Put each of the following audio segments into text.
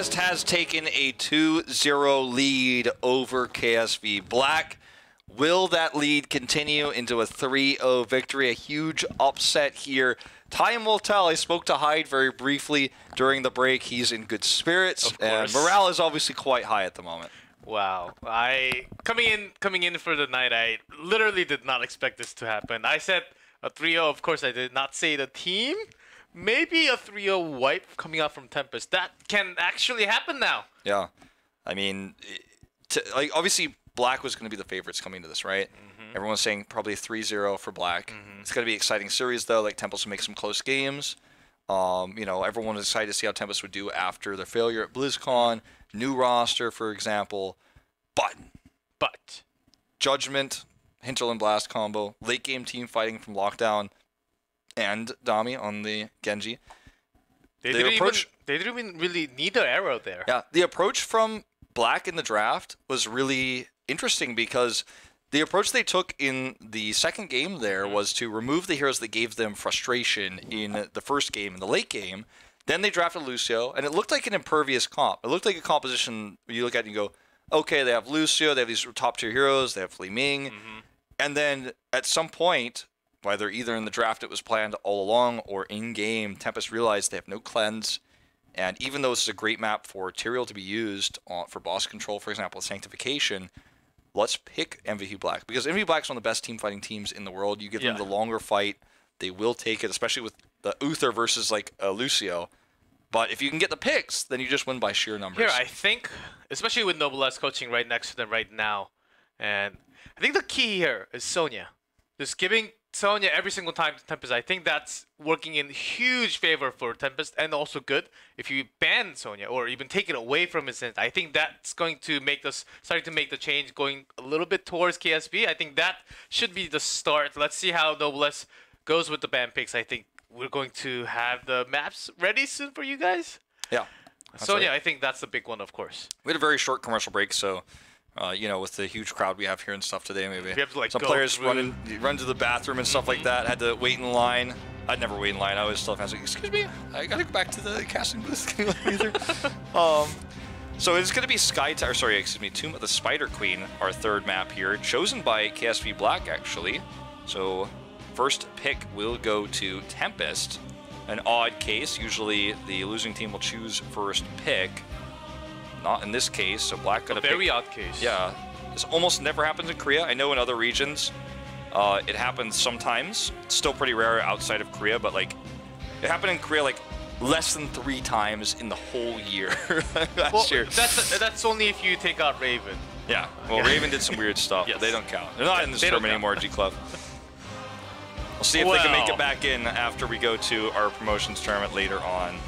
Tempest has taken a 2-0 lead over KSV Black. Will that lead continue into a 3-0 victory? A huge upset here. Time will tell. I spoke to Hyde very briefly during the break. He's in good spirits, and morale is obviously quite high at the moment. Wow. Coming in for the night, I literally did not expect this to happen. I said a 3-0. Of course, I did not say the team. Maybe a 3-0 wipe coming out from Tempest. That can actually happen now. Yeah. I mean, like obviously Black was going to be the favorites coming into this, right? Everyone's saying probably 3-0 for Black. It's going to be an exciting series, though. Like, Tempest will make some close games. You know, everyone was excited to see how Tempest would do after their failure at BlizzCon. New roster, for example. But Judgment, Hinterland Blast combo, late game team fighting from Lockdown, and Dami on the Genji. They didn't even really need the arrow there. Yeah, the approach from Black in the draft was really interesting because the approach they took in the second game there was to remove the heroes that gave them frustration in the first game, in the late game. Then they drafted Lucio, and it looked like an impervious comp. It looked like a composition you look at and you go, okay, they have Lucio, they have these top-tier heroes, they have Li Ming. And then at some point, whether either in the draft it was planned all along or in-game, Tempest realized they have no cleanse. And even though this is a great map for Tyrael to be used for boss control, for example, Sanctification, let's pick MVP Black. Because MVP Black's one of the best team fighting teams in the world. You give them the longer fight, they will take it, especially with the Uther versus like Lucio. But if you can get the picks, then you just win by sheer numbers. Here, I think, especially with Noblesse coaching right next to them right now, and I think the key here is Sonya. Just giving Sonya every single time to Tempest, I think that's working in huge favor for Tempest, and also good if you ban Sonya or even take it away from his hands. I think that's going to make us starting to make the change, going a little bit towards KSV. I think that should be the start. Let's see how Noblesse goes with the ban picks. I think we're going to have the maps ready soon for you guys. Yeah. Sonya, right. I think that's the big one, of course. We had a very short commercial break, so you know, with the huge crowd we have here and stuff today, maybe we have to, like, some players run to the bathroom and stuff like that. Had to wait in line. I'd never wait in line. I always tell fans, like, excuse me, I gotta go back to the casting booth. Either. So it's gonna be Tomb of the Spider Queen, our third map here, chosen by KSV Black actually. So first pick will go to Tempest. An odd case. Usually the losing team will choose first pick. Not in this case, so Black got a very odd case. Yeah, this almost never happens in Korea. I know in other regions it happens sometimes. It's still pretty rare outside of Korea, but like it happened in Korea like less than 3 times in the whole year last year. That's only if you take out Raven. Yeah, well, Raven did some weird stuff, but they don't count. They're not in this tournament anymore, G Club. We'll see if they can make it back in after we go to our promotions tournament later on.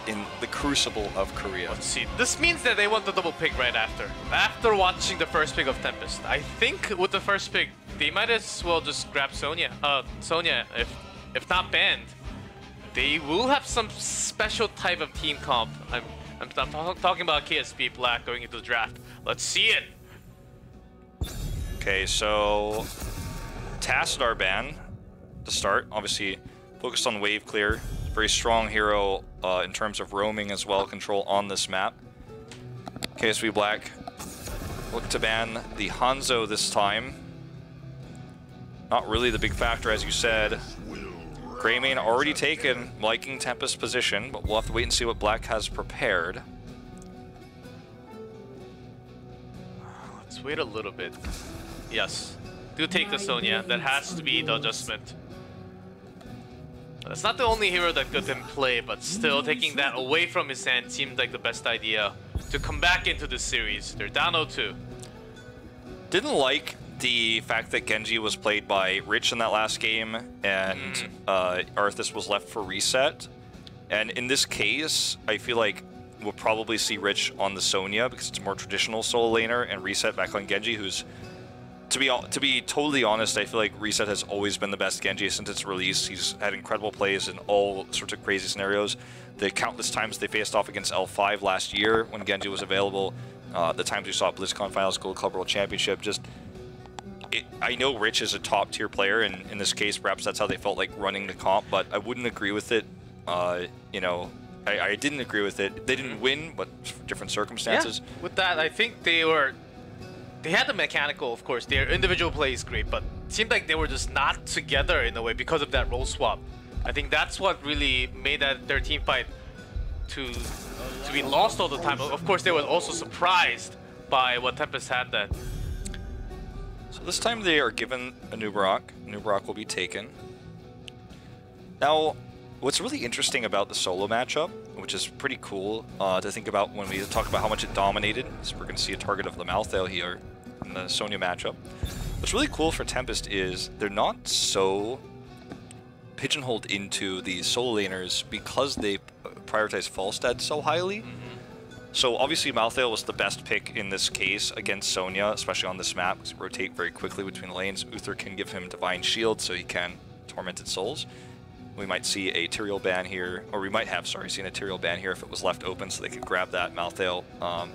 In the crucible of Korea. Let's see. This means that they want the double pick right after. After watching the first pick of Tempest. I think with the first pick, they might as well just grab Sonya. Sonya, if not banned, they will have some special type of team comp. I'm talking about KSV Black going into the draft. Let's see it. Okay, so Tassadar ban to start. Obviously, focused on wave clear. Very strong hero in terms of roaming as well, control on this map. KSV Black look to ban the Hanzo this time. Not really the big factor, as you said. Greymane already taken, liking Tempest's position, but we'll have to wait and see what Black has prepared. Let's wait a little bit. Yes, do take the Sonya. That has to be the adjustment. That's not the only hero that could play, but still taking that away from his hand seemed like the best idea to come back into the series. They're down 0-2. Didn't like the fact that Genji was played by Rich in that last game, and Arthas was left for reset. And in this case, I feel like we'll probably see Rich on the Sonya because it's a more traditional solo laner, and reset back on Genji, who's to be totally honest, I feel like Reset has always been the best Genji since its release. He's had incredible plays in all sorts of crazy scenarios. The countless times they faced off against L5 last year when Genji was available, the times we saw at BlizzCon Finals, Gold Club World Championship, I know Rich is a top tier player, and in this case, perhaps that's how they felt like running the comp, but I wouldn't agree with it, you know, I didn't agree with it. They didn't win, but for different circumstances. Yeah, with that, I think they had the mechanical, of course. Their individual play is great, but it seemed like they were just not together in a way because of that role swap. I think that's what really made their team fight to be lost all the time. Of course, they were also surprised by what Tempest had then. So this time they are given a Nubarak. Nubarak will be taken. Now, what's really interesting about the solo matchup, which is pretty cool to think about when we talk about how much it dominated, so we're going to see a target of Lamalthale here in the Sonya matchup. What's really cool for Tempest is they're not so pigeonholed into the solo laners because they prioritize Falstad so highly. So obviously Malthael was the best pick in this case against Sonya, especially on this map, because you rotate very quickly between lanes. Uther can give him Divine Shield so he can Tormented Souls. We might see a Tyrael ban here, or we might have, sorry, seen a Tyrael ban here if it was left open so they could grab that Malthael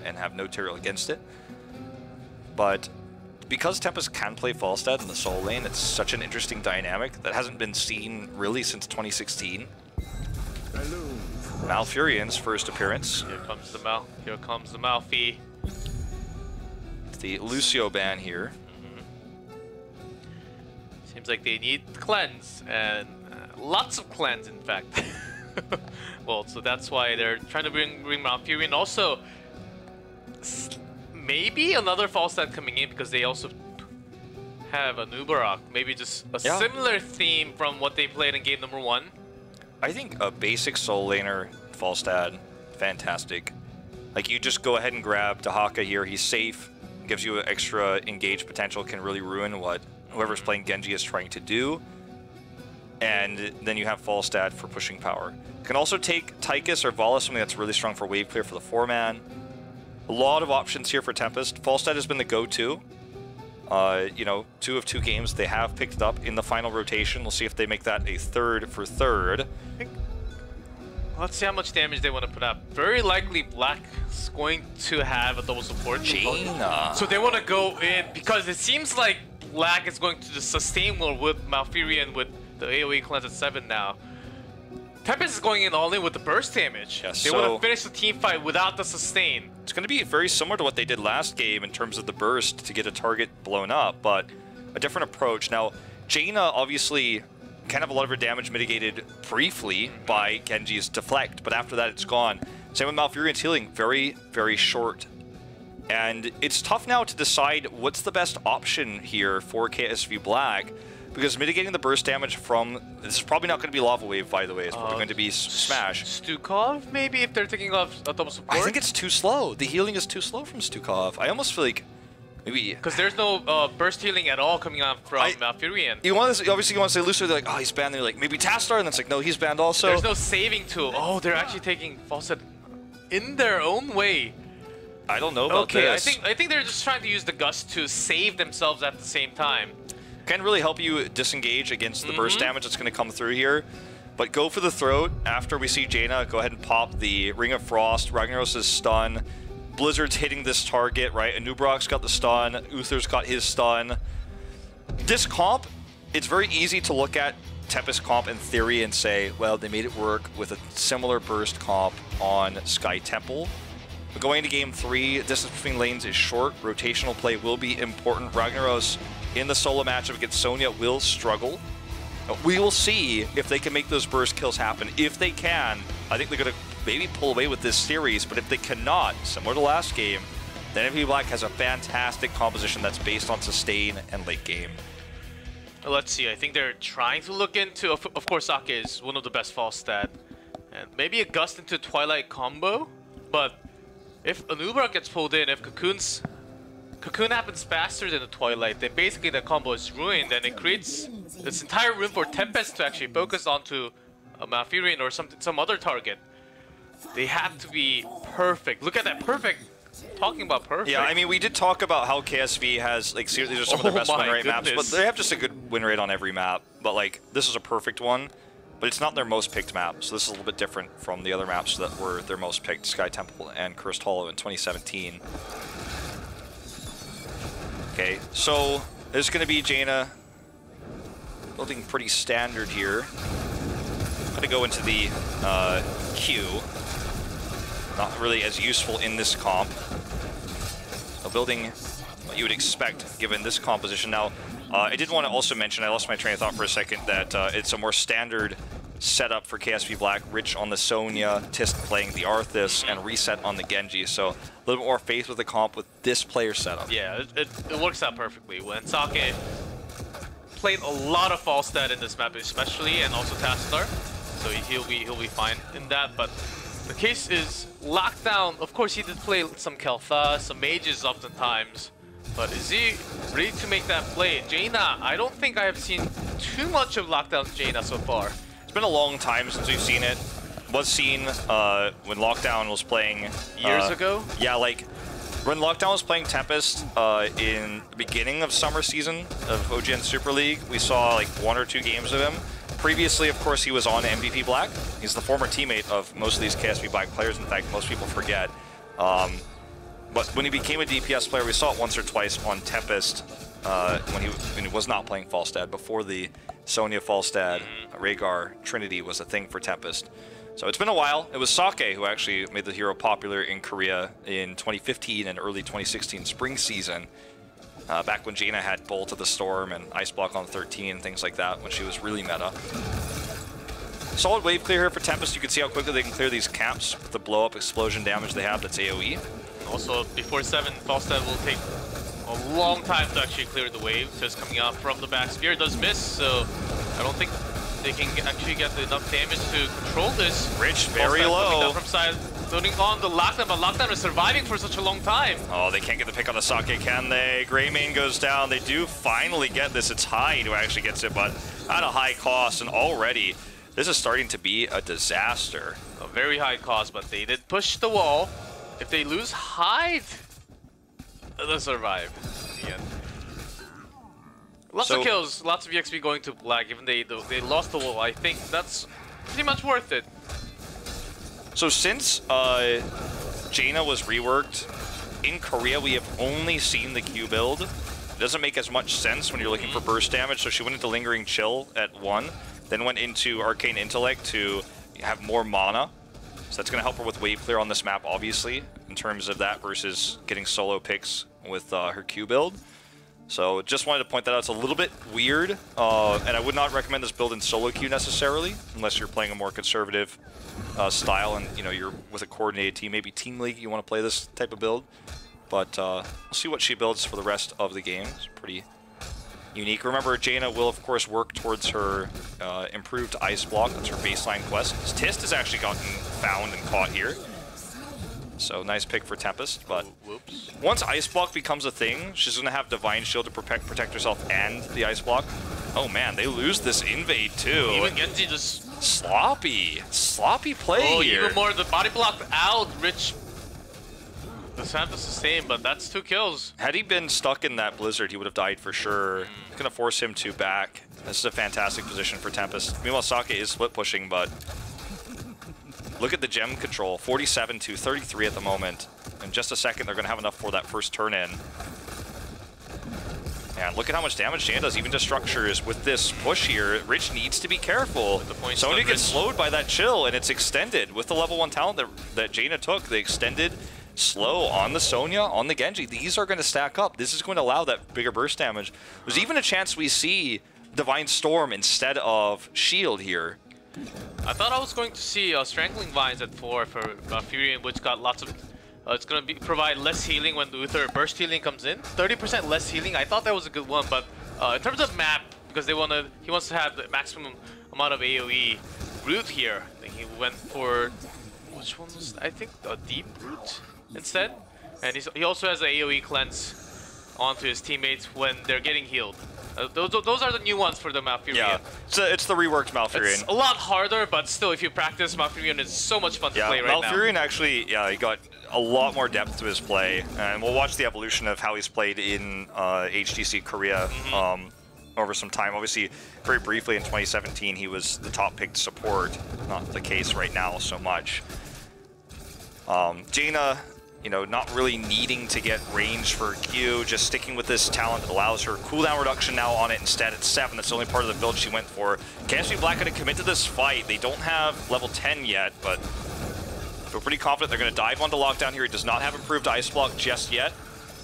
and have no Tyrael against it. But because Tempest can play Falstad in the solo lane, it's such an interesting dynamic that hasn't been seen really since 2016. Malfurion's first appearance. Here comes the Malfi. The Lucio ban here. Seems like they need cleanse, and lots of cleanse, in fact. Well, so that's why they're trying to bring Malfurion. Also, maybe another Falstad coming in because they also have a Nubarak. Maybe just a similar theme from what they played in game number 1. I think a basic solo laner Falstad, fantastic. Like, you just go ahead and grab Dahaka here. He's safe, gives you extra engage potential, can really ruin what whoever's playing Genji is trying to do. And then you have Falstad for pushing power. You can also take Tychus or Vala, something that's really strong for wave clear for the 4-man. A lot of options here for Tempest. Falstad has been the go-to. You know, 2 of 2 games they have picked it up in the final rotation. We'll see if they make that a third for third. Let's see how much damage they want to put up. Very likely Black is going to have a double support. Jaina. So they want to go in because it seems like Black is going to just sustain more with Malfurion with the AoE cleanse at 7 now. Tempest is going in all in with the burst damage. Yeah, they want to finish the team fight without the sustain. It's going to be very similar to what they did last game in terms of the burst to get a target blown up, but a different approach. Now, Jaina obviously can have a lot of her damage mitigated briefly by Genji's deflect, but after that it's gone. Same with Malfurion's healing, very, very short. And it's tough now to decide what's the best option here for KSV Black, because mitigating the burst damage from... This is probably not going to be Lava Wave, by the way. It's probably going to be Smash. Stukov, maybe, if they're thinking of a double support? I think it's too slow. The healing is too slow from Stukov. I almost feel like maybe... Because there's no burst healing at all coming out from Malfurion. Obviously, you want to say Lucio, they're like, oh, he's banned. They're like, maybe Tastar, and it's like, no, he's banned also. There's no saving tool. Oh, they're actually taking Falstad in their own way. I don't know about this. I think they're just trying to use the Gust to save themselves at the same time. Can really help you disengage against the burst damage that's going to come through here. But go for the throat. After we see Jaina, go ahead and pop the Ring of Frost. Ragnaros' stun. Blizzard's hitting this target, right? Anubarak's got the stun. Uther's got his stun. This comp, it's very easy to look at Tempest comp in theory and say, well, they made it work with a similar burst comp on Sky Temple. But going into game 3, distance between lanes is short. Rotational play will be important. Ragnaros in the solo matchup against Sonya will struggle. We will see if they can make those burst kills happen. If they can, I think they're going to maybe pull away with this series, but if they cannot, similar to last game, then NV Black has a fantastic composition that's based on sustain and late game. Let's see, I think they're trying to look into, of course, Ake is one of the best Falstad, and maybe a Gust into Twilight combo, but if Anubarak gets pulled in, if Cocoon happens faster than the Twilight, then basically the combo is ruined, and it creates this entire room for Tempest to actually focus onto a Malfurion or some other target. They have to be perfect. Look at that, perfect. Talking about perfect. Yeah, I mean, we did talk about how KSV has, like, seriously, these are some of their best win rate maps, but they have just a good win rate on every map. But, like, this is a perfect one, but it's not their most picked map, so this is a little bit different from the other maps that were their most picked, Sky Temple and Cursed Hollow in 2017. Okay, so there's going to be Jaina building pretty standard here. I'm going to go into the queue. not really as useful in this comp. So building what you would expect given this composition. Now, I did want to also mention, I lost my train of thought for a second, that it's a more standard setup for KSV Black. Rich on the Sonya, Tist playing the Arthas, and Reset on the Genji. So a little bit more faith with the comp with this player setup. Yeah, it works out perfectly. When Sake played a lot of Falstad in this map especially, and also Tassadar, so he'll be fine in that. But the case is Lockdown. Of course, he did play some Kel'Thas, some mages oftentimes, but is he ready to make that play? Jaina, I don't think I have seen too much of Lockdown's Jaina so far. It's been a long time since we've seen it. Was seen when Lockdown was playing Years ago? Yeah, like when Lockdown was playing Tempest in the beginning of summer season of OGN Super League, we saw like 1 or 2 games of him. Previously, of course, he was on MVP Black. He's the former teammate of most of these KSV Black players. In fact, most people forget. But when he became a DPS player, we saw it once or twice on Tempest when he was not playing Falstad, before the Sonya Falstad Rhaegar Trinity was a thing for Tempest. So it's been a while. It was Sake who actually made the hero popular in Korea in 2015 and early 2016 spring season. Back when Jaina had Bolt of the Storm and Ice Block on 13 and things like that, when she was really meta. Solid wave clear here for Tempest. You can see how quickly they can clear these camps with the blow-up explosion damage they have that's AoE. Also, before 7, Falstad will take a long time to actually clear the wave. Just coming out from the back. Spear does miss, so I don't think they can actually get enough damage to control this. Rich, very Falstad low. Coming down from side, loading on the Lockdown, but Lockdown is surviving for such a long time. Oh, they can't get the pick on the Sake, can they? Greymane goes down. They do finally get this. It's Hyde who actually gets it, but at a high cost, and already this is starting to be a disaster. A very high cost, but they did push the wall. If they lose Hyde, they'll survive again. Lots of kills, lots of EXP going to Black, even they lost the wall. I think that's pretty much worth it. So since Jaina was reworked, in Korea we have only seen the Q build. It doesn't make as much sense when you're looking for burst damage, so she went into Lingering Chill at 1, then went into Arcane Intellect to have more mana. So that's going to help her with wave clear on this map, obviously, in terms of that versus getting solo picks with her Q build. So just wanted to point that out. It's a little bit weird, and I would not recommend this build in solo queue necessarily, unless you're playing a more conservative style and you're with a coordinated team. Maybe Team League, you want to play this type of build. But we'll see what she builds for the rest of the game. It's pretty unique. Remember, Jaina will, of course, work towards her improved Ice Block. That's her baseline quest. Tist has actually gotten found and caught here. So nice pick for Tempest, but once Ice Block becomes a thing, she's going to have Divine Shield to protect herself and the Ice Block. Oh man, they lose this invade too. Even Genji just... Sloppy play here. Even more, the body blocked out, Rich. This have to sustain, but that's 2 kills. Had he been stuck in that blizzard, he would have died for sure. Going to force him to back. This is a fantastic position for Tempest. Meanwhile, Sake is split pushing, but look at the gem control. 47 to 33 at the moment. In just a second, they're going to have enough for that first turn in. And look at how much damage Jaina does, even to structures with this push here. Rich needs to be careful. Sonya gets slowed by that chill, and it's extended. With the level 1 talent that Jaina took, they extended slow on the Sonya, on the Genji. These are going to stack up. This is going to allow that bigger burst damage. There's even a chance we see Divine Storm instead of Shield here. I thought I was going to see Strangling Vines at 4 for Furion, which got lots of... it's going to provide less healing when Luther burst healing comes in. 30% less healing. I thought that was a good one, but in terms of map, because he wants to have the maximum amount of AoE root here. I think he went for... Which one was... I think a deep root instead. And he also has an AoE cleanse onto his teammates when they're getting healed. Those are the new ones for the Malfurion. Yeah, it's the reworked Malfurion. It's a lot harder, but still, if you practice, Malfurion is so much fun to play right now. Malfurion actually, he got a lot more depth to his play, and we'll watch the evolution of how he's played in HGC Korea over some time. Obviously, very briefly in 2017, he was the top picked support. Not the case right now so much. Jaina, not really needing to get range for Q, just sticking with this talent that allows her cooldown reduction now on it instead at 7. That's the only part of the build she went for. KSV Black going to commit to this fight. They don't have level 10 yet, but feel pretty confident they're going to dive onto lockdown here. He does not have improved ice block just yet.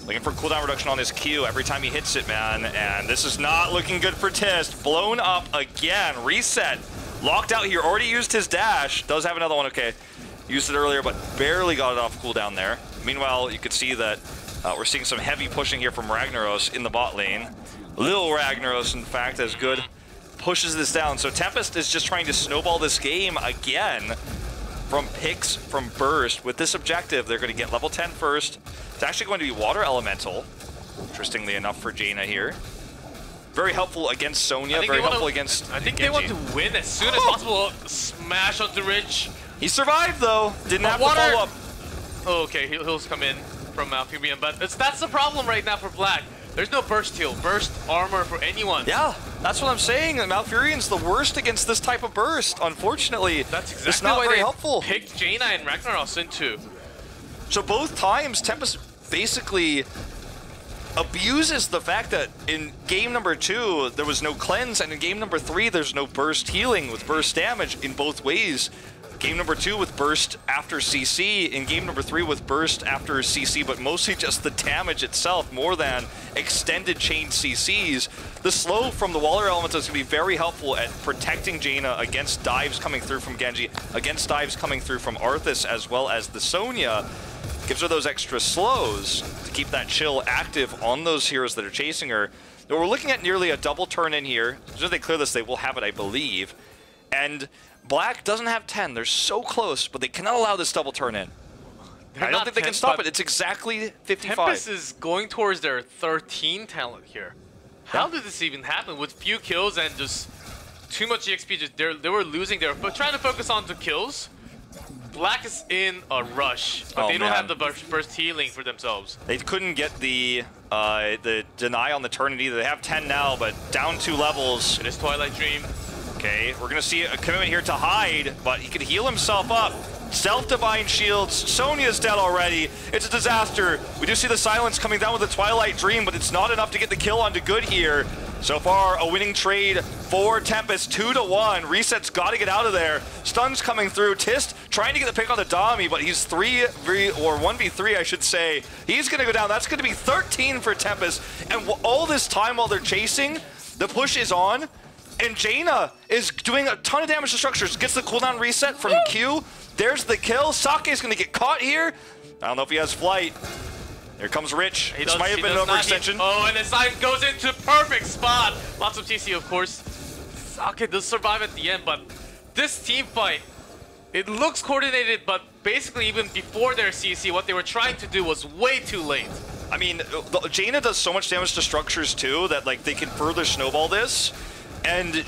Looking for cooldown reduction on his Q every time he hits it, man. And this is not looking good for Tist. Blown up again. Reset. Locked out here. Already used his dash. Does have another one. Okay. Used it earlier, but barely got it off cooldown there. Meanwhile, you could see that we're seeing some heavy pushing here from Ragnaros in the bot lane. Lil Ragnaros, in fact, as good. Pushes this down. So Tempest is just trying to snowball this game again from picks, from burst. With this objective, they're going to get level 10 first. It's actually going to be Water Elemental, interestingly enough, for Jaina here. Very helpful against Sonya, very helpful against I think Genji. they want to win as soon as possible. Smash onto Ridge. He survived, though. Didn't have to follow up. Oh, okay, heals come in from Malfurion, but that's the problem right now for Black. There's no burst heal, burst armor for anyone. Yeah, that's what I'm saying. Malfurion's the worst against this type of burst, unfortunately. That's exactly it's not why very they helpful. Picked Jaina and Ragnaros into. So both times, Tempest basically abuses the fact that in game number 2, there was no cleanse, and in game number 3, there's no burst healing with burst damage in both ways. Game number 2 with burst after CC, in game number 3 with burst after CC, but mostly just the damage itself more than extended chain CCs. The slow from the Water Elemental is going to be very helpful at protecting Jaina against dives coming through from Genji, against dives coming through from Arthas, as well as the Sonya. Gives her those extra slows to keep that chill active on those heroes that are chasing her. Now we're looking at nearly a double turn in here. As soon as they clear this, they will have it, I believe. And Black doesn't have 10. They're so close, but they cannot allow this double turn in. I don't think they can stop it. It's exactly 55. Tempest is going towards their 13 talent here. How did this even happen? With few kills and just too much EXP, just they were losing there, but trying to focus on the kills. Black is in a rush, but they don't have the burst healing for themselves. They couldn't get the deny on the turn either. They have 10 now, but down 2 levels. It is Twilight Dream. Okay, we're going to see a commitment here to hide, but he can heal himself up. Self-Divine Shields. Sonya's dead already. It's a disaster. We do see the silence coming down with the Twilight Dream, but it's not enough to get the kill onto Good here. So far, a winning trade for Tempest, 2-1. Reset's got to get out of there. Stun's coming through. Tist trying to get the pick on the Dami, but he's 1v3, I should say. He's going to go down. That's going to be 13 for Tempest. And all this time while they're chasing, the push is on. And Jaina is doing a ton of damage to structures. Gets the cooldown reset from Q. There's the kill. Sake's going to get caught here. I don't know if he has flight. Here comes Rich. This might have been an overextension. Oh, and the side goes into perfect spot. Lots of TC, of course. Sake does survive at the end, but this team fight, it looks coordinated, but basically even before their CC, what they were trying to do was way too late. I mean, Jaina does so much damage to structures too that like they can further snowball this. And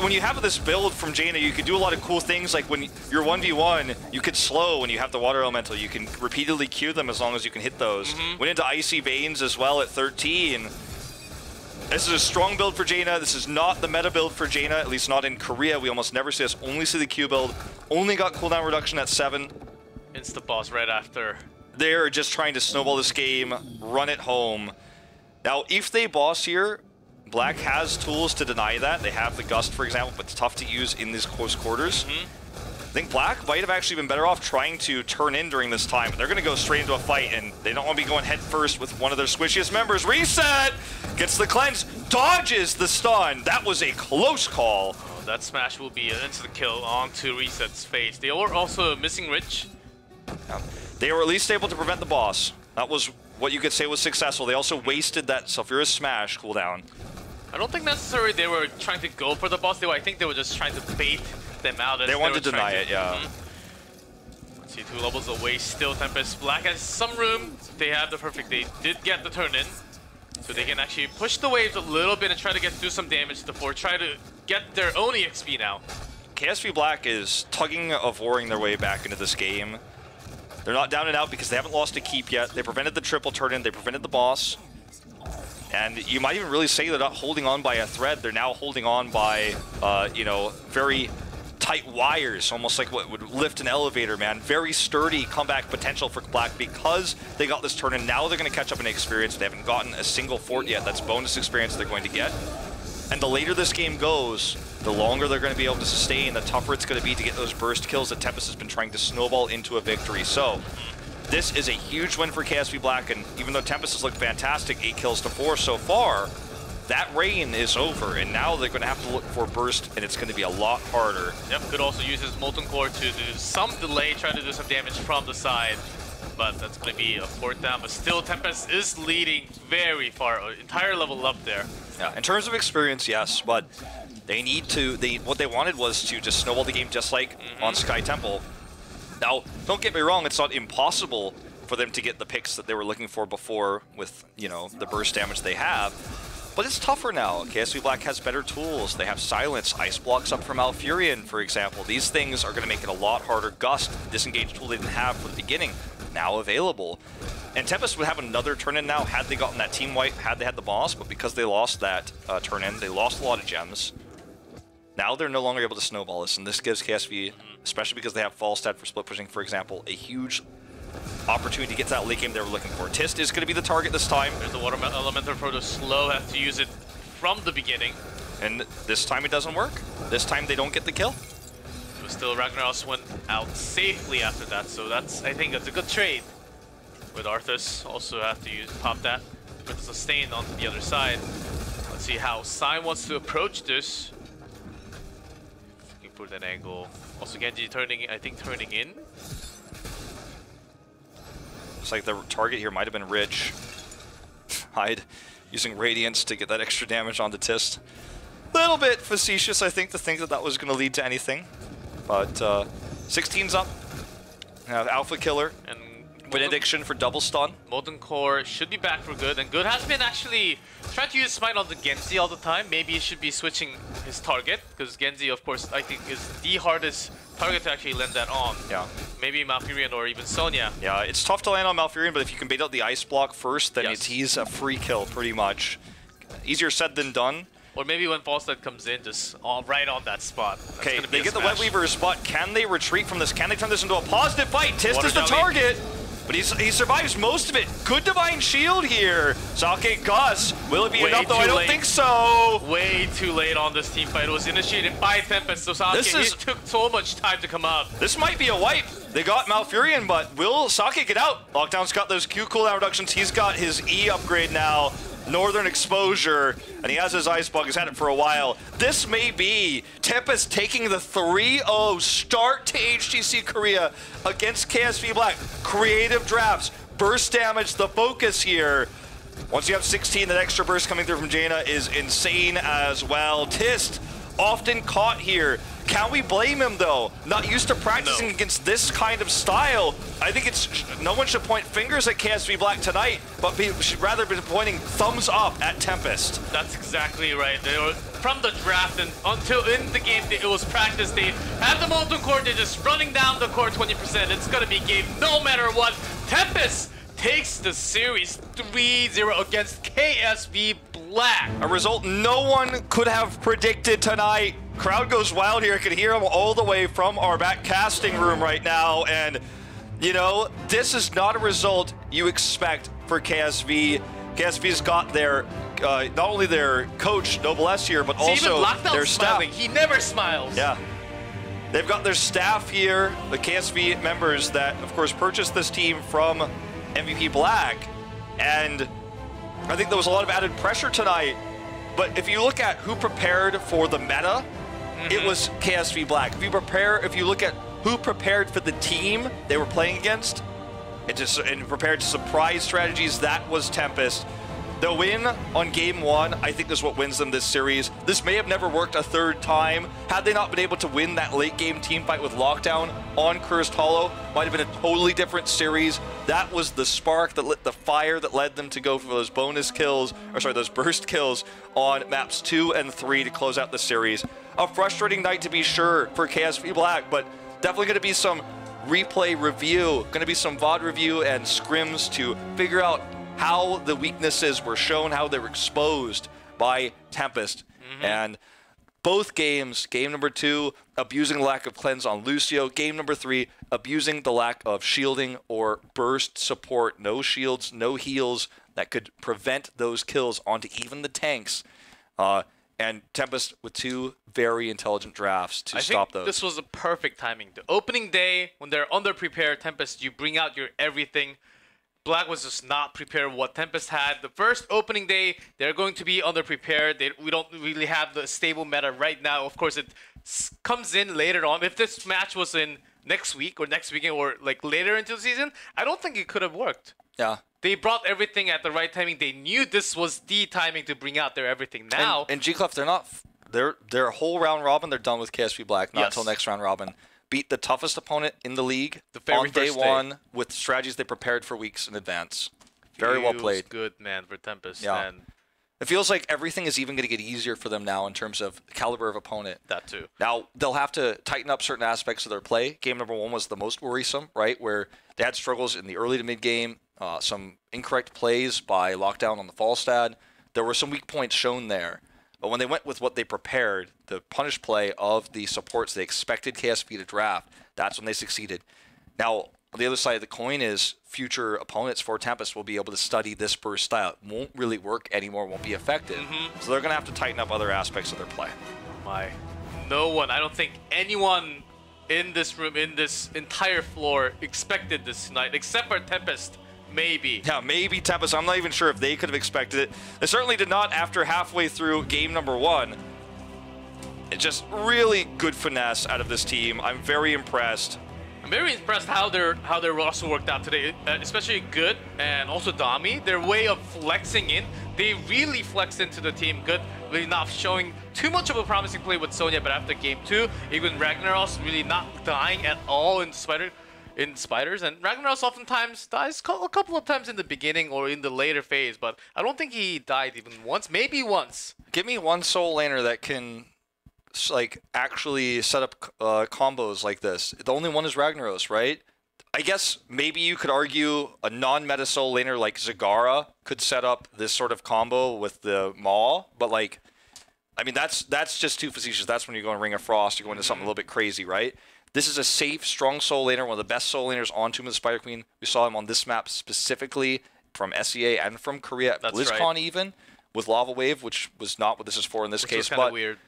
when you have this build from Jaina, you can do a lot of cool things, like when you're 1v1, you could slow when you have the Water Elemental. You can repeatedly Q them as long as you can hit those. Went into Icy Veins as well at 13. This is a strong build for Jaina. This is not the meta build for Jaina, at least not in Korea. We almost never see this. Only see the Q build. Only got cooldown reduction at 7. Insta boss right after. They're just trying to snowball this game, run it home. Now, if they boss here, Black has tools to deny that. They have the Gust, for example, but it's tough to use in these close quarters. I think Black might have actually been better off trying to turn in during this time. But they're going to go straight into a fight, and they don't want to be going head first with one of their squishiest members. Reset! Gets the cleanse, dodges the stun. That was a close call. Oh, that smash will be an instant kill onto Reset's face. They were also missing Rich. They were at least able to prevent the boss. That was what you could say was successful. They also wasted that Sulfurous Smash cooldown. I don't think necessarily they were trying to go for the boss. I think they were just trying to bait them out. They wanted to deny it, yeah. Let's see, 2 levels away still. Tempest. Black has some room. They have the perfect. They did get the turn in. So they can actually push the waves a little bit and try to do some damage to the fort. Try to get their own EXP now. KSV BLACK is tugging of warring their way back into this game. They're not down and out because they haven't lost a keep yet. They prevented the triple turn in. They prevented the boss. And you might even really say they're not holding on by a thread. They're now holding on by, you know, very tight wires, almost like what would lift an elevator, man. Very sturdy comeback potential for Black because they got this turn, and now they're going to catch up in experience. They haven't gotten a single fort yet. That's bonus experience they're going to get. And the later this game goes, the longer they're going to be able to sustain, the tougher it's going to be to get those burst kills that Tempest has been trying to snowball into a victory. So, this is a huge win for KSV Black, and even though Tempest has looked fantastic, 8 kills to 4 so far, that reign is over, and now they're going to have to look for burst, and it's going to be a lot harder. Yep, could also use his Molten Core to do some delay, try to do some damage from the side, but that's going to be a 4th down. But still, Tempest is leading very far, entire level up there. Yeah, in terms of experience, yes, but they need to, what they wanted was to just snowball the game just like on Sky Temple. Now, don't get me wrong, it's not impossible for them to get the picks that they were looking for before with, you know, the burst damage they have. But it's tougher now. KSV Black has better tools. They have silence, ice blocks up from Malfurion, for example. These things are going to make it a lot harder. Gust, disengage tool they didn't have from the beginning, now available. And Tempest would have another turn-in now had they gotten that team wipe, had they had the boss, but because they lost that turn-in, they lost a lot of gems. Now they're no longer able to snowball this, and this gives KSV, especially because they have Falstad for split pushing, for example, a huge opportunity to get to that late game they were looking for. Tist is going to be the target this time. There's the Water Elemental for the slow, have to use it from the beginning. And this time it doesn't work. This time they don't get the kill. But still, Ragnaros went out safely after that, so that's, I think that's a good trade. With Arthas, also have to pop that with the sustain on the other side. Let's see how Sai wants to approach this. You can put an angle. Also Genji turning in. Looks like the target here might have been Rich. Hyde using Radiance to get that extra damage on the Tist. Little bit facetious, I think, to think that that was going to lead to anything. But 16's up. Alpha Killer and Benediction for double stun. Molten Core should be back for Good, and Good has been actually trying to use Smite on the Genji all the time. Maybe he should be switching his target, because Genji, of course, I think is the hardest target to actually land that on. Yeah. Maybe Malfurion or even Sonya. Yeah, it's tough to land on Malfurion, but if you can bait out the ice block first, then he's a free kill, pretty much. Easier said than done. Or maybe when Falstad comes in, just right on that spot. Okay, they get the Web Weaver's spot. Can they retreat from this? Can they turn this into a positive fight? Tist is the target, but he survives most of it. Good Divine Shield here. Sake Gus. Will it be enough, though? I don't think so. Way too late on this team fight. It was initiated by Tempest, so Sake, it took so much time to come up. This might be a wipe. They got Malfurion, but will Sake get out? Lockdown's got those Q cooldown reductions. He's got his E upgrade now. Northern Exposure, and he has his Ice Bug. He's had it for a while. This may be Tempest taking the 3-0 start to HGC Korea against KSV Black. Creative drafts, burst damage, the focus here. Once you have 16, that extra burst coming through from Jaina is insane as well. Tist often caught here. Can we blame him, though? Not used to practicing against this kind of style. I think no one should point fingers at KSV Black tonight, but should rather be pointing thumbs up at Tempest. That's exactly right. They were, from the draft and until in the game, it was practice. They have the Molten Core, they're just running down the core 20%. It's going to be game no matter what. Tempest takes the series 3-0 against KSV Black. A result no one could have predicted tonight. Crowd goes wild here. I can hear them all the way from our back casting room right now. And, you know, this is not a result you expect for KSV. KSV's got their, not only their coach, Noble S here, but also their staff. Smiling. He never smiles. Yeah. They've got their staff here, the KSV members that, of course, purchased this team from MVP Black. And I think there was a lot of added pressure tonight. But if you look at who prepared for the meta, it was KSV Black. If you look at who prepared for the team they were playing against, and prepared surprise strategies, that was Tempest. The win on game 1, I think, is what wins them this series. This may have never worked a third time. Had they not been able to win that late game team fight with Lockdown on Cursed Hollow, might have been a totally different series. That was the spark that lit the fire that led them to go for those bonus kills, or sorry, those burst kills on maps 2 and 3 to close out the series. A frustrating night to be sure for KSV Black, but definitely going to be some replay review, going to be some VOD review and scrims to figure out how the weaknesses were shown, how they were exposed by Tempest. And both games, game number 2, abusing the lack of cleanse on Lucio. Game number 3, abusing the lack of shielding or burst support. No shields, no heals that could prevent those kills onto even the tanks. And Tempest with 2 very intelligent drafts to stop those. This was a perfect timing. The opening day, when they're underprepared, Tempest, you bring out your everything. Black was just not prepared what Tempest had. The first opening day, they're going to be underprepared. We don't really have the stable meta right now. Of course, it comes in later on. If this match was in next week or next weekend or like later into the season, I don't think it could have worked. Yeah. They brought everything at the right timing. They knew this was the timing to bring out their everything. Now and G-Clef, they're a whole round robin. They're done with KSV BLACK, not until next round robin. Beat the toughest opponent in the league on day 1 with strategies they prepared for weeks in advance. Very well played. Good, man, for Tempest. Yeah. And it feels like everything is even going to get easier for them now in terms of the caliber of opponent. That too. Now, they'll have to tighten up certain aspects of their play. Game number 1 was the most worrisome, right, where they had struggles in the early to mid-game, some incorrect plays by Lockdown on the Falstad. There were some weak points shown there. But when they went with what they prepared, the punish play of the supports they expected KSV to draft, that's when they succeeded. Now, on the other side of the coin is future opponents for Tempest will be able to study this burst style. It won't really work anymore, won't be effective. So they're going to have to tighten up other aspects of their play. No one, I don't think anyone in this room, in this entire floor, expected this tonight, except for Tempest. Maybe. Yeah, maybe Tempest. I'm not even sure if they could have expected it. They certainly did not after halfway through game number 1. It's just really good finesse out of this team. I'm very impressed. I'm very impressed how their roster worked out today, especially Good and also Dami. Their way of flexing in, they really flexed into the team. Good, really not showing too much of a promising play with Sonya, but after game 2, even Ragnaros really not dying at all in Spiders, and Ragnaros oftentimes dies a couple of times in the beginning or in the later phase, but I don't think he died even once, maybe once. Give me one soul laner that can like actually set up combos like this. The only one is Ragnaros, right? I guess maybe you could argue a non-meta soul laner like Zagara could set up this sort of combo with the Maw, but like, I mean, that's just too facetious. That's when you're going Ring of Frost, you're going to something a little bit crazy, right? This is a safe, strong soul laner, one of the best soul laners on Tomb of the Spider Queen. We saw him on this map specifically from SEA and from Korea at BlizzCon even, with Lava Wave, which was not what this is for in this case. But weird.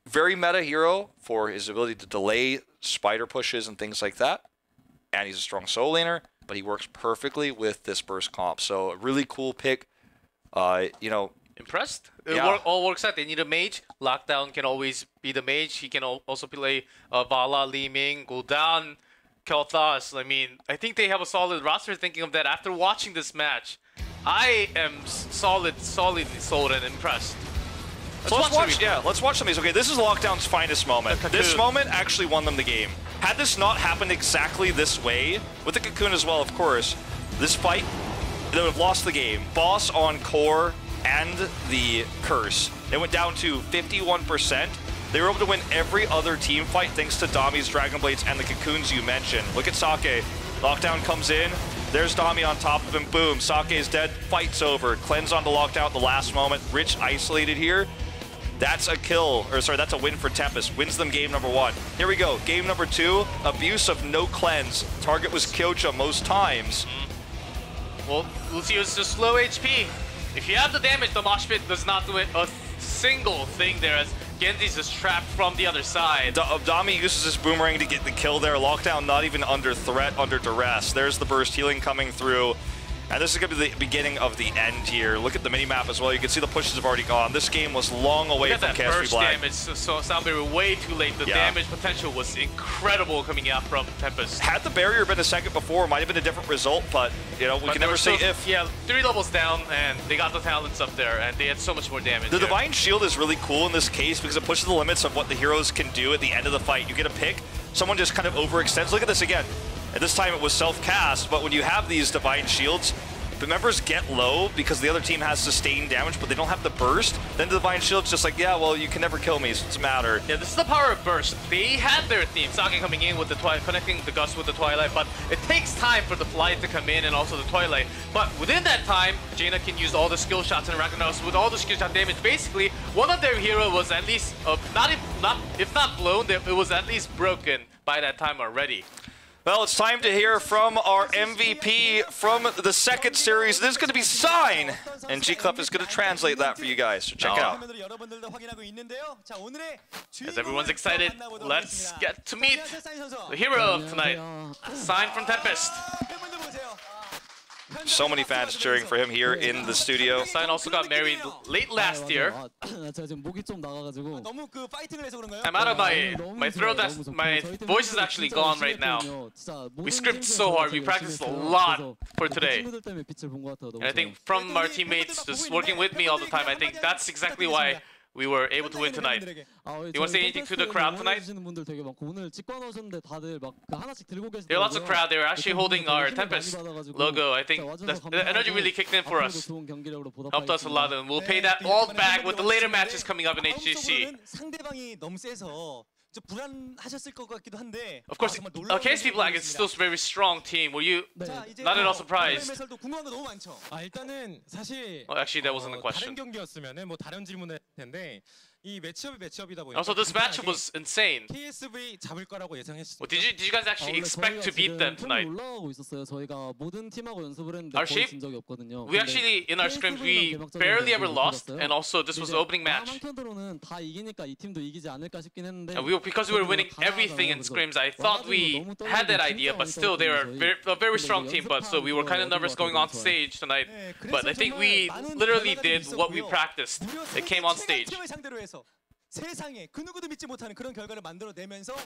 Very meta hero for his ability to delay spider pushes and things like that. And he's a strong soul laner, but he works perfectly with this burst comp. So a really cool pick. You know, impressed? It all works out. They need a mage. Lockdown can always be the mage. He can also play Vala, Li Ming, Gul'dan, Kel'Thas. I mean, I think they have a solid roster thinking of that. After watching this match, I am solidly sold and impressed. Let's watch some of these. Okay, this is Lockdown's finest moment. This moment actually won them the game. Had this not happened exactly this way, with the Cocoon as well, of course, this fight, they would have lost the game. Boss on Core and the Curse. They went down to 51%. They were able to win every other team fight thanks to Dami's Dragon Blades and the Cocoons you mentioned. Look at Sake. Lockdown comes in. There's Dami on top of him. Boom. Sake is dead. Fight's over. Cleanse onto Lockdown at the last moment. Rich isolated here. That's a kill, or sorry, that's a win for Tempest. Wins them game number 1. Here we go. Game number 2. Abuse of no cleanse. Target was Kyocha most times. Well, Lucio's just low HP. If you have the damage, the Mosh Pit does not do a single thing there as Genji's just trapped from the other side. Dami uses his boomerang to get the kill there. Lockdown not even under threat, under duress. There's the burst healing coming through. And this is going to be the beginning of the end here. Look at the minimap as well. You can see the pushes have already gone. This game was long away from KSV BLACK. Damage, so Soundbarrier way too late. The damage potential was incredible coming out from Tempest. Had the barrier been a second before, it might have been a different result, but you know, we can never say if. Yeah, 3 levels down, and they got the talents up there, and they had so much more damage. The Divine Shield is really cool in this case because it pushes the limits of what the heroes can do at the end of the fight. You get a pick, someone just kind of overextends. Look at this again. At this time it was self-cast, but when you have these Divine Shields, the members get low because the other team has sustained damage, but they don't have the burst. Then the Divine Shield's just like, yeah, well, you can never kill me, so it doesn't matter. Yeah, this is the power of burst. They had their theme, Sake coming in with the Twilight, connecting the Gust with the Twilight, but it takes time for the Flight to come in and also the Twilight. But within that time, Jaina can use all the skill shots, and Ragnaros with all the skill shot damage. Basically, one of their heroes was at least, if not blown, it was at least broken by that time already. Well, it's time to hear from our MVP from the second series. This is going to be Sign, and G-Club is going to translate that for you guys, so check it out. As everyone's excited, let's get to meet the hero of tonight, Sign from Tempest. So many fans cheering for him here in the studio. Sign also got married late last year. I'm out of my throat. My voice is actually gone right now. We scripted so hard. We practiced a lot for today. And I think from our teammates just working with me all the time, I think that's exactly why we were able to win tonight. You want to say anything to the crowd tonight? There are lots of crowd. They were actually holding our Tempest logo. I think the energy really kicked in for us. Helped us a lot, and we'll pay that all back with the later matches coming up in HGC. Of course, KSV BLACK is still a very strong team. Were you not at all surprised? Well, actually, that wasn't the question. Also, this matchup was insane. Well, did you guys actually expect to beat them tonight? Our shape, we actually, in our scrims, we barely ever lost, and also this was the opening match. And because we were winning everything in scrims, I thought we had that idea, but still they were a very strong team. But so we were kind of nervous going on stage tonight. But I think we literally did what we practiced. It came on stage. 세상에 그 누구도 믿지 못하는 그런 결과를 만들어내면서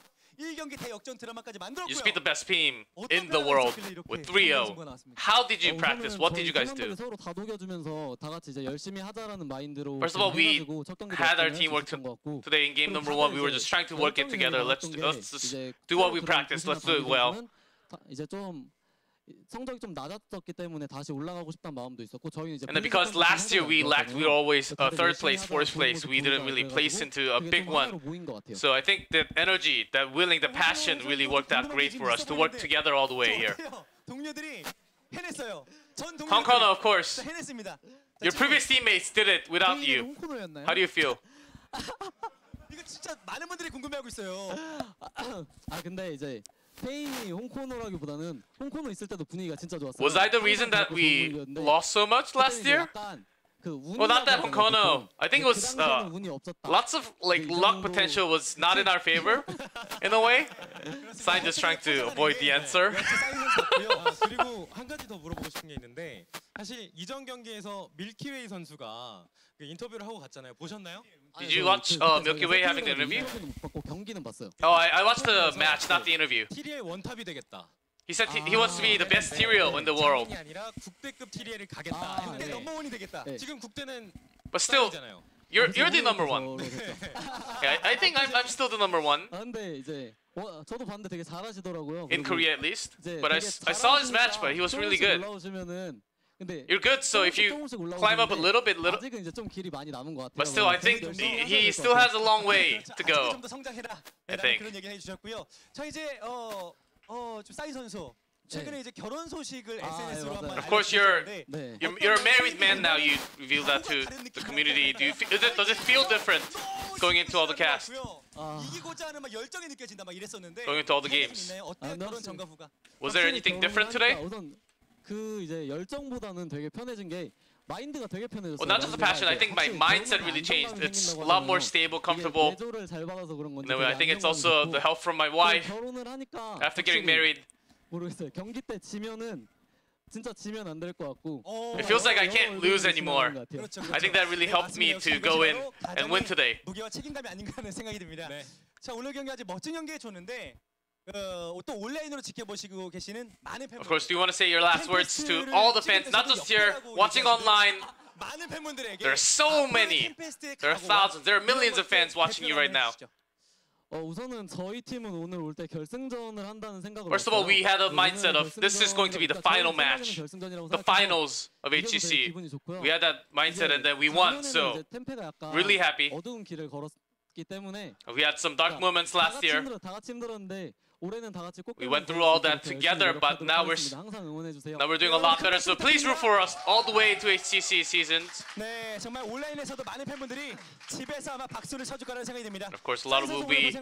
1경기 대역전 드라마까지 만들었고요. You beat the best team in the world with 3-0. How did you practice? What did you guys do? First of all, we had our teamwork today in game number 1. We were just trying to work it together. Let's just do what we practiced. Let's do it well. And then because last year we lacked, we were always third place, fourth place. We didn't really place into a big one. So I think the energy, that willing, the passion really worked out great for us to work together all the way here. Hongkono, of course. Your previous teammates did it without you. How do you feel? 이거 진짜 많은 분들이 궁금해하고 있어요. Was I the reason that we lost so much last year? Well, not that Hongkono. I think it was lots of luck potential was not in our favor, in a way. Sign just trying to avoid the answer. 그리고 한 가지 더 물어보고 싶은 게 있는데 사실 이전 경기에서 밀키웨이 선수가 인터뷰를 하고 갔잖아요. 보셨나요? Did you watch Milky Way having the interview? Oh, I watched the match, not the interview. TD의 원탑이 되겠다. He said he wants to be the best Tyrael in the world. 국대급 TD를 가겠다. 국대 넘버원이 되겠다. 지금 국대는 But still, you're the number one. Yeah, I think I'm still the number one. In Korea at least. But I saw his match, but he was really good. You're good, so if you climb up a little bit, but still, I think he still has a long way to go. I think. Of course, you're a married man now. You reveal that to the community. Does it feel different going into all the cast? Going into all the games. Was there anything different today? Well, not just the passion. I think my mindset really changed. It's a lot more stable, comfortable. And then I think it's also the help from my wife after getting married. It feels like I can't lose anymore. I think that really helped me to go in and win today. Of course, do you want to say your last words to all the fans, not just here, watching online? There are so many. There are thousands. There are millions of fans watching you right now. First of all, we had a mindset of this is going to be the final match, the finals of HGC. We had that mindset and then we won, so really happy. We had some dark moments last year. We went through all that together, but now we're doing a lot better. So please root for us all the way to HGC seasons. 네, 정말 온라인에서도 많은 팬분들이 집에서 아마 박수를 쳐줄 거라는 생각이 듭니다. Of course, a lot of will be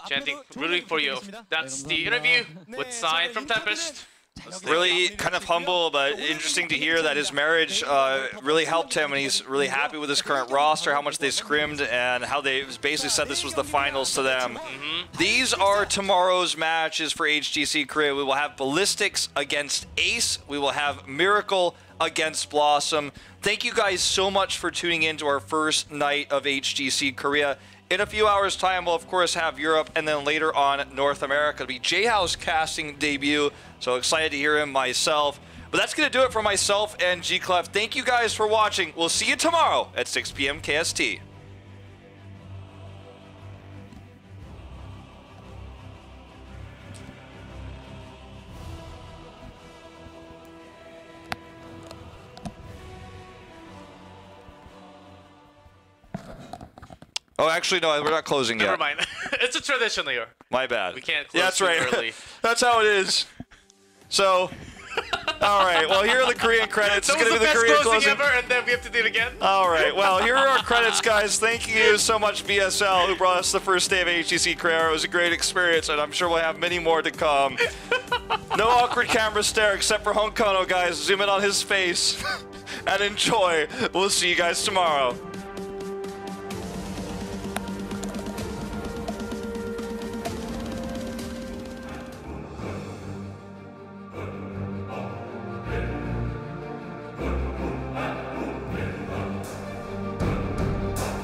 chanting, rooting for you. That's the interview with Sign from Tempest. Really kind of humble, but interesting to hear that his marriage really helped him, and he's really happy with his current roster, how much they scrimmed, and how they basically said this was the finals to them. These are tomorrow's matches for HGC Korea. We will have Ballistics against Ace. We will have Miracle against Blossom. Thank you guys so much for tuning in to our first night of HGC Korea. In a few hours' time, we'll of course have Europe, and then later on North America. It'll be J-House casting debut, so excited to hear him myself. But that's going to do it for myself and G-Clef. Thank you guys for watching. We'll see you tomorrow at 6 p.m. KST. Oh, actually, no, we're not closing yet. Never mind. It's a tradition here. My bad. We can't close that's too right. early. That's how it is. So, all right. Well, here are the Korean credits. That It's was going the to be the best Korean closing closing. ever, and then we have to do it again. All right. Well, here are our credits, guys. Thank you so much, BSL, who brought us the first day of HGC Korea. It was a great experience, and I'm sure we'll have many more to come. No awkward camera stare except for Hong Kono, guys. Zoom in on his face and enjoy. We'll see you guys tomorrow.